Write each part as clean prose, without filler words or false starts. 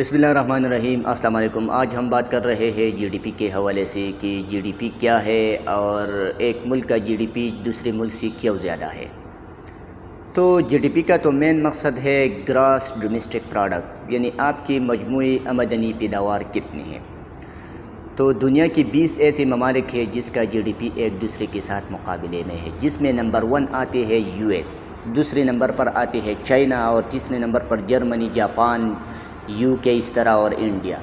بسم اللہ الرحمن الرحیم۔ السلام علیکم۔ آج ہم بات کر رہے ہیں جی ڈی پی کے حوالے سے کہ جی ڈی پی کیا ہے اور ایک ملک کا جی ڈی پی دوسرے ملک سے کیوں زیادہ ہے۔ تو جی ڈی پی کا تو مین مقصد ہے گراس ڈومیسٹک پروڈکٹ، یعنی آپ کی مجموعی آمدنی پیداوار کتنی ہے۔ تو دنیا کی 20 ایسے ممالک ہیں جس کا جی ڈی پی ایک دوسرے کے ساتھ مقابلے میں ہے، جس میں نمبر 1 آتے ہیں یو ایس، دوسرے نمبر پر آتے ہیں چائنا اور تیسرے number per Germany, Japan, you کے اس طرح اور انڈیا۔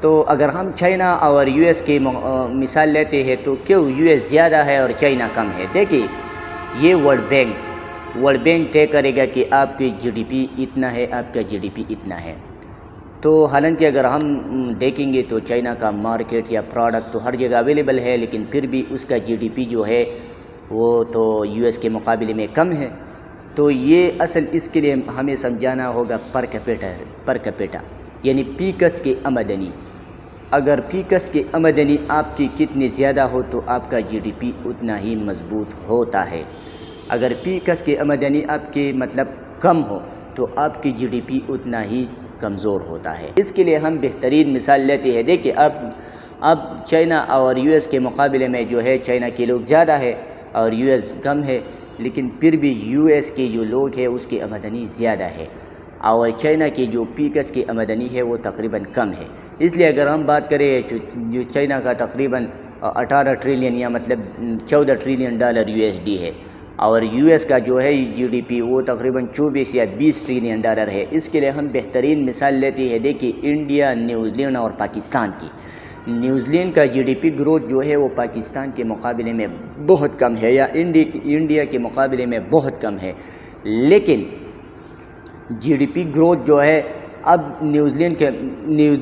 تو اگر ہم چائنا اور یو ایس کی مثال لیتے ہیں تو کیوں یو ایس زیادہ ہے اور چائنا کم ہے؟ دیکھیے، یہ ورلڈ بینک طے کرے گا کہ آپ کی جی ڈی پی اتنا ہے، آپ کا جی ڈی پی اتنا ہے۔ تو حالانکہ اگر ہم دیکھیں گے تو چائنا کا مارکیٹ یا پروڈکٹ تو ہر جگہ اویلیبل ہے، لیکن پھر بھی اس کا جی ڈی پی جو ہے وہ تو یو ایس کے مقابلے میں کم ہے۔ تو یہ اصل اس کے لیے ہمیں سمجھانا ہوگا پر کیپیٹا یعنی پیکس کی آمدنی۔ اگر پیکس کی آمدنی آپ کی کتنی زیادہ ہو تو آپ کا جی ڈی پی اتنا ہی مضبوط ہوتا ہے۔ اگر پیکس کی آمدنی آپ کی کم ہو تو آپ کی جی ڈی پی اتنا ہی کمزور ہوتا ہے۔ اس کے لیے ہم بہترین مثال لیتے ہیں۔ دیکھیں، اب چائنا اور یو ایس کے مقابلے میں جو ہے چائنا کے لوگ زیادہ ہے اور یو ایس کم ہے، لیکن پھر بھی یو ایس کے جو لوگ ہیں اس کی آمدنی زیادہ ہے اور چائنا کی جو پیکس کی آمدنی ہے وہ تقریباً کم ہے۔ اس لیے اگر ہم بات کریں جو چائنا کا تقریباً 18 ٹریلین یا 14 trillion dollar U S D ہے اور یو ایس کا جو ہے جی ڈی پی وہ تقریباً 24 یا 20 ٹریلین ڈالر ہے۔ اس کے لیے ہم بہترین مثال لیتے ہیں۔ دیکھیے، انڈیا، نیوزی لینڈ اور پاکستان کی۔ نیوزی لینڈ کا جی ڈی پی گروتھ جو ہے وہ پاکستان کے مقابلے میں بہت کم ہے، یا انڈیا کے مقابلے میں بہت کم ہے، لیکن جی ڈی پی گروتھ جو ہے اب نیوزی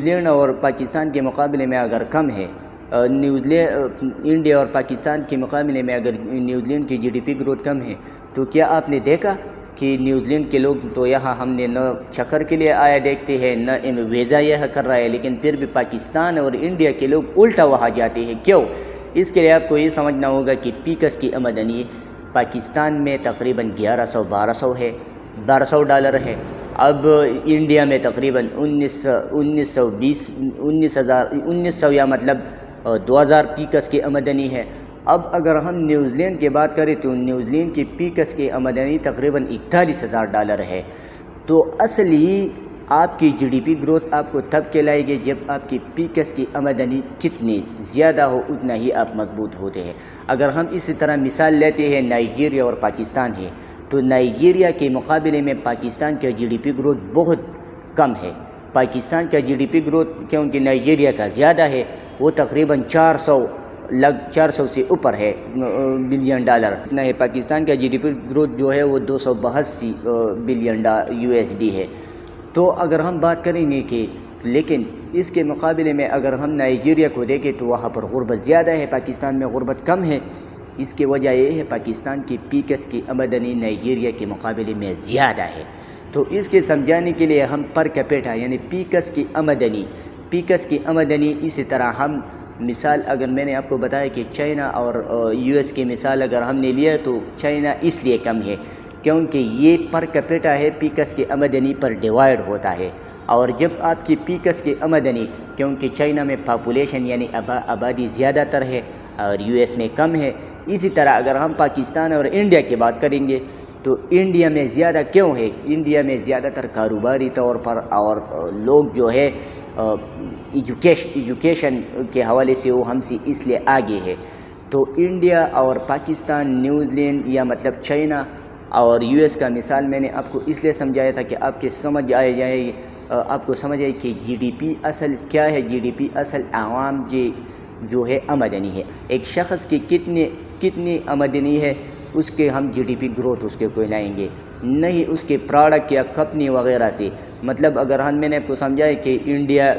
لینڈ اور پاکستان کے مقابلے میں اگر کم ہے، انڈیا اور پاکستان کے مقابلے میں اگر نیوزی لینڈ کی جی ڈی پی گروتھ کم ہے تو کیا آپ نے دیکھا کہ نیوزی لینڈ کے لوگ تو یہاں ہم نے نہ چکر کے لیے آیا دیکھتے ہیں، نہ ویزا یہاں کر رہا ہے، لیکن پھر بھی پاکستان اور انڈیا کے لوگ الٹا وہاں جاتے ہیں۔ کیوں؟ اس کے لیے آپ کو یہ سمجھنا ہوگا کہ پیکس کی آمدنی پاکستان میں تقریباً 1200 ہے، 1200 ڈالر ہے۔ اب انڈیا میں تقریباً 1900 یا 2000 پیکس کی آمدنی ہے۔ اب اگر ہم نیوزی لینڈ کی بات کریں تو نیوزی لینڈ کی پیکس کی آمدنی تقریباً 41,000 ڈالر ہے۔ تو اصلی آپ کی جی ڈی پی گروتھ آپ کو تب کہلائے گی جب آپ کی پیکس کی آمدنی کتنی زیادہ ہو، اتنا ہی آپ مضبوط ہوتے ہیں۔ اگر ہم اسی طرح مثال لیتے ہیں نائجیریا اور پاکستان ہے، تو نائجیریا کے مقابلے میں پاکستان کا جی ڈی پی گروتھ بہت کم ہے۔ پاکستان کا جی ڈی پی گروتھ کیونکہ نائجیریا کا زیادہ ہے، وہ تقریباً 400 سے اوپر ہے بلین ڈالر اتنا ہے۔ پاکستان کا جی ڈی پی گروتھ جو ہے وہ 282 بلین یو ایس ڈی ہے۔ تو اگر ہم بات کریں گے کہ لیکن اس کے مقابلے میں اگر ہم نائجیریا کو دیکھیں تو وہاں پر غربت زیادہ ہے، پاکستان میں غربت کم ہے۔ اس کی وجہ یہ ہے پاکستان کی پیکس کی آمدنی نائجیریا کے مقابلے میں زیادہ ہے۔ تو اس کے سمجھانے کے لیے ہم پر کیپیٹا یعنی پیکس کی آمدنی اسی طرح ہم مثال اگر میں نے آپ کو بتایا کہ چائنا اور یو ایس کی مثال اگر ہم نے لیا تو چائنا اس لیے کم ہے کیونکہ یہ پر کیپیٹا ہے، پیکس کی آمدنی پر ڈیوائیڈ ہوتا ہے۔ اور جب آپ کی پیکس کی آمدنی، کیونکہ چائنا میں پاپولیشن یعنی آبادی زیادہ تر ہے اور یو ایس میں کم ہے، اسی طرح اگر ہم پاکستان اور انڈیا کی بات کریں گے تو انڈیا میں زیادہ کیوں ہے؟ انڈیا میں زیادہ تر کاروباری طور پر اور لوگ جو ہے ایجوکیشن کے حوالے سے وہ ہم سے اس لیے آگے ہے۔ تو انڈیا اور پاکستان، نیوزی لینڈ یا چائنا اور یو ایس کا مثال میں نے آپ کو اس لیے سمجھایا تھا کہ آپ کو سمجھ آئے کہ جی ڈی پی اصل کیا ہے۔ جی ڈی پی اصل عوام جو ہے آمدنی ہے، ایک شخص کی کتنی آمدنی ہے اس کے ہم جی ڈی پی گروتھ اس کے کہلائیں گے، نہیں اس کے پروڈکٹ یا کمپنی وغیرہ سے۔ اگر میں نے آپ کو سمجھایا کہ انڈیا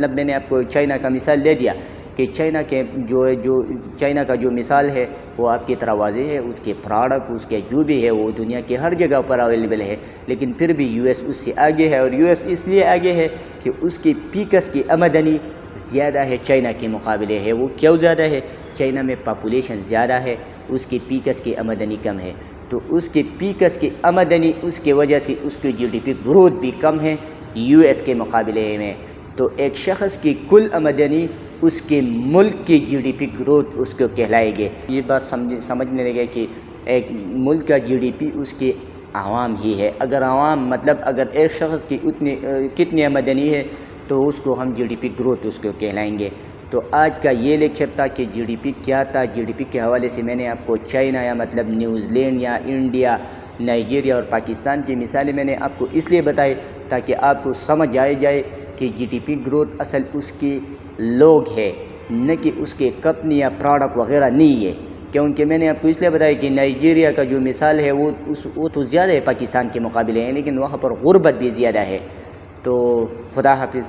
میں نے آپ کو چائنا کا مثال دے دیا کہ چائنا کا جو مثال ہے وہ آپ کی طرح واضح ہے، اس کے پروڈکٹ اس کے جو بھی ہے وہ دنیا کے ہر جگہ پر اویلیبل ہے، لیکن پھر بھی یو ایس اس سے آگے ہے۔ اور یو ایس اس لیے آگے ہے کہ اس کی پیکس کی آمدنی زیادہ ہے چائنا کے مقابلے ہے۔ وہ کیوں زیادہ ہے؟ چائنا میں پاپولیشن زیادہ ہے، اس کی پیکس کی آمدنی کم ہے، تو اس کی پیکس کی آمدنی اس کی وجہ سے اس کی جی ڈی پی گروتھ بھی کم ہے US کے مقابلے میں، تو ایک شخص کی کل آمدنی اس کے ملک کی GDP گروتھ اس کو کہلائے گی۔ یہ بات سمجھنے لگے کہ ایک ملک کا GDP اس کے عوام ہی ہے۔ اگر عوام مطلب اگر ایک شخص کی کتنی آمدنی ہے تو اس کو ہم GDP گروتھ اس کو کہلائیں گے۔ تو آج کا یہ لیکچر تھا کہ GDP کیا تھا۔ GDP کے حوالے سے میں نے آپ کو چائنا یا مطلب نیوزی لینڈ یا انڈیا، نائجیریا اور پاکستان کی مثالیں میں نے آپ کو اس لیے بتائی تاکہ آپ کو سمجھ آئے جائے کہ GDP گروتھ اصل اس کی لوگ ہے، نہ کہ اس کے کمپنی یا پروڈکٹ وغیرہ نہیں ہے۔ کیونکہ میں نے آپ کو اس لیے بتایا کہ نائجیریا کا جو مثال ہے وہ تو زیادہ ہے پاکستان کے مقابلے ہیں، لیکن وہاں پر غربت بھی زیادہ ہے۔ تو خدا حافظ۔